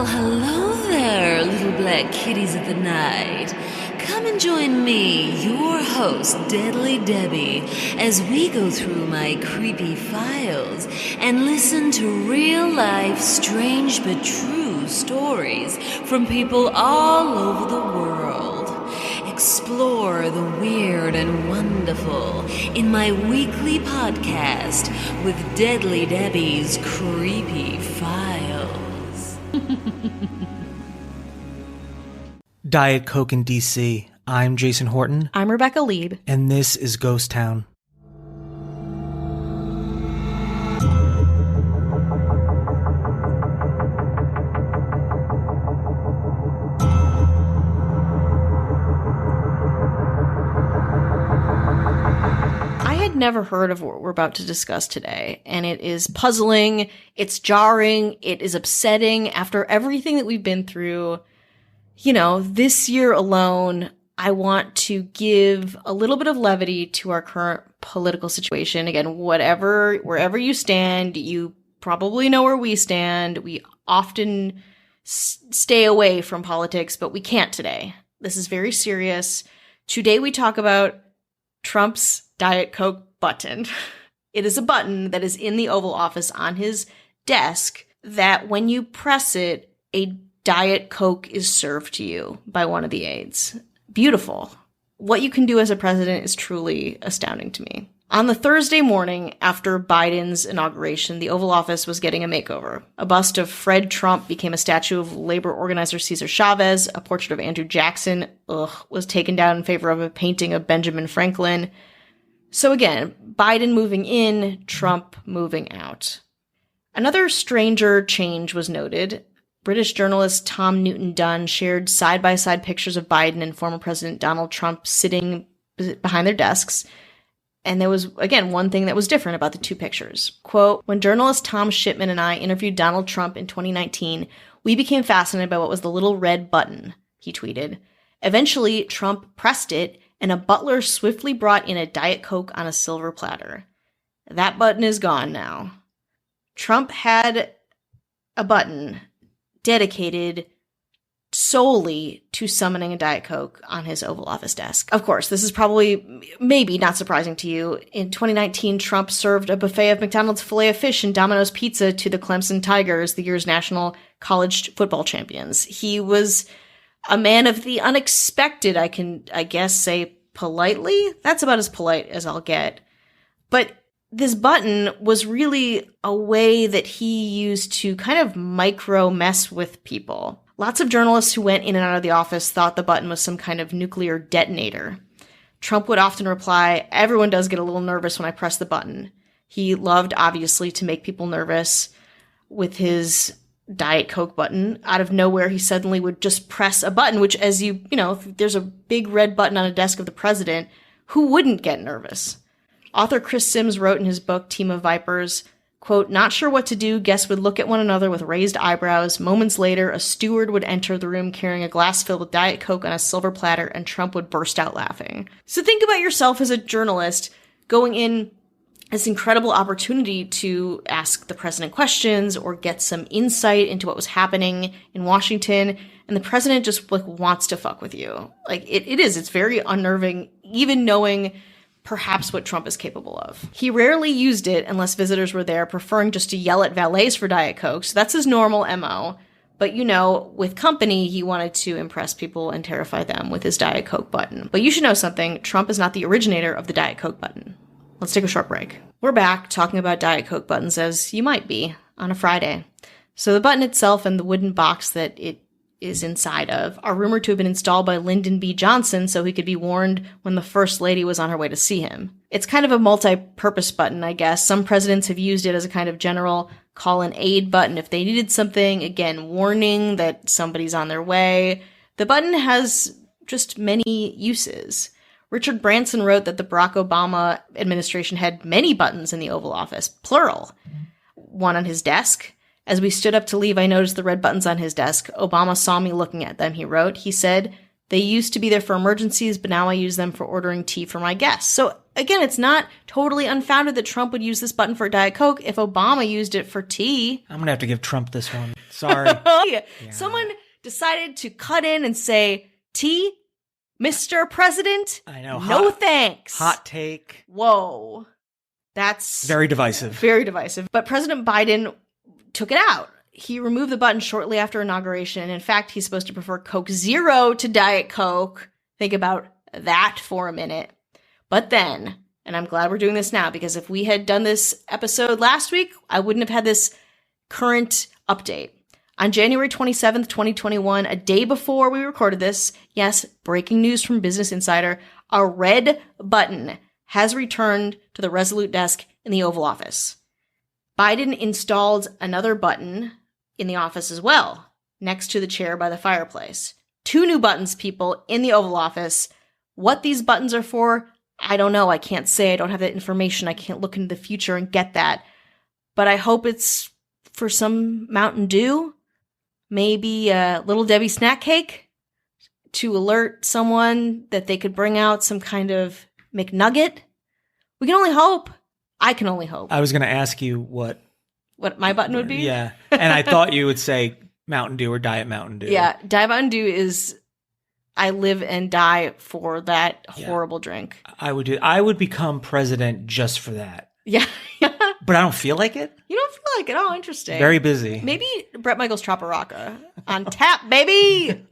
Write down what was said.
Well, hello there, little black kitties of the night. Come and join me, your host, Deadly Debbie, as we go through my creepy files and listen to real-life, strange but true stories from people all over the world. Explore the weird and wonderful in my weekly podcast with Deadly Debbie's Creepy Files. Diet Coke in DC. I'm Jason Horton. I'm Rebecca Lieb. And this is Ghost Town. Never heard of what we're about to discuss today, and it is puzzling, it's jarring, it is upsetting after everything that we've been through. You know, this year alone, I want to give a little bit of levity to our current political situation. Again, wherever you stand, you probably know where we stand. We often stay away from politics, but we can't today. This is very serious. Today we talk about Trump's Diet Coke button. It is a button that is in the Oval Office on his desk that when you press it, a Diet Coke is served to you by one of the aides. Beautiful. What you can do as a president is truly astounding to me. On the Thursday morning after Biden's inauguration, the Oval Office was getting a makeover. A bust of Fred Trump became a statue of labor organizer Cesar Chavez. A portrait of Andrew Jackson, was taken down in favor of a painting of Benjamin Franklin. So again, Biden moving in, Trump moving out. Another stranger change was noted. British journalist Tom Newton-Dunn shared side-by-side pictures of Biden and former President Donald Trump sitting behind their desks. And there was, again, one thing that was different about the two pictures. Quote, "When journalist Tom Shipman and I interviewed Donald Trump in 2019, we became fascinated by what was the little red button," he tweeted. "Eventually, Trump pressed it, and a butler swiftly brought in a Diet Coke on a silver platter. That button is gone now." Trump had a button dedicated solely to summoning a Diet Coke on his Oval Office desk. Of course, this is maybe not surprising to you. In 2019, Trump served a buffet of McDonald's Filet-O-Fish and Domino's Pizza to the Clemson Tigers, the year's national college football champions. He was a man of the unexpected, I guess say politely. That's about as polite as I'll get. But this button was really a way that he used to kind of micro mess with people. Lots of journalists who went in and out of the office thought the button was some kind of nuclear detonator. Trump would often reply, "Everyone does get a little nervous when I press the button." He loved, obviously, to make people nervous with his Diet Coke button. Out of nowhere, he suddenly would just press a button, which if there's a big red button on a desk of the president, who wouldn't get nervous? Author Chris Sims wrote in his book, Team of Vipers, quote, "Not sure what to do, guests would look at one another with raised eyebrows. Moments later, a steward would enter the room carrying a glass filled with Diet Coke on a silver platter, and Trump would burst out laughing." So think about yourself as a journalist going in this incredible opportunity to ask the president questions or get some insight into what was happening in Washington, and the president just wants to fuck with you. It's very unnerving, even knowing perhaps what Trump is capable of. He rarely used it unless visitors were there, preferring just to yell at valets for Diet Coke. So that's his normal MO. But, with company, he wanted to impress people and terrify them with his Diet Coke button. But you should know something. Trump is not the originator of the Diet Coke button. Let's take a short break. We're back talking about Diet Coke buttons, as you might be, on a Friday. So the button itself and the wooden box that it is inside of are rumored to have been installed by Lyndon B. Johnson so he could be warned when the First Lady was on her way to see him. It's kind of a multi-purpose button, I guess. Some presidents have used it as a kind of general call an aid button if they needed something, again, warning that somebody's on their way. The button has just many uses. Richard Branson wrote that the Barack Obama administration had many buttons in the Oval Office, plural. One on his desk. "As we stood up to leave, I noticed the red buttons on his desk. Obama saw me looking at them," he wrote. "He said, They used to be there for emergencies, but now I use them for ordering tea for my guests. So again, it's not totally unfounded that Trump would use this button for Diet Coke if Obama used it for tea. I'm going to have to give Trump this one. Sorry. Yeah. Someone decided to cut in and say, tea, Mr. President? I know. No thanks. Hot take. Whoa. That's very divisive. Very divisive. But President Biden took it out. He removed the button shortly after inauguration. In fact, he's supposed to prefer Coke Zero to Diet Coke. Think about that for a minute. But then, and I'm glad we're doing this now, because if we had done this episode last week, I wouldn't have had this current update. On January 27th, 2021, a day before we recorded this, yes, breaking news from Business Insider, a red button has returned to the Resolute desk in the Oval Office. Biden installed another button in the office as well, next to the chair by the fireplace. 2 new buttons, people, in the Oval Office. What these buttons are for, I don't know. I can't say. I don't have that information. I can't look into the future and get that. But I hope it's for some Mountain Dew, maybe a Little Debbie snack cake, to alert someone that they could bring out some kind of McNugget. We can only hope. I can only hope. I was going to ask you what my button would be? Yeah. And I thought you would say Mountain Dew or Diet Mountain Dew. Yeah. Diet Mountain Dew is, I live and die for that horrible drink. I would become president just for that. Yeah. But I don't feel like it. You don't feel like it? Oh, interesting. Very busy. Maybe Bret Michaels Chopper Rocka on tap, baby.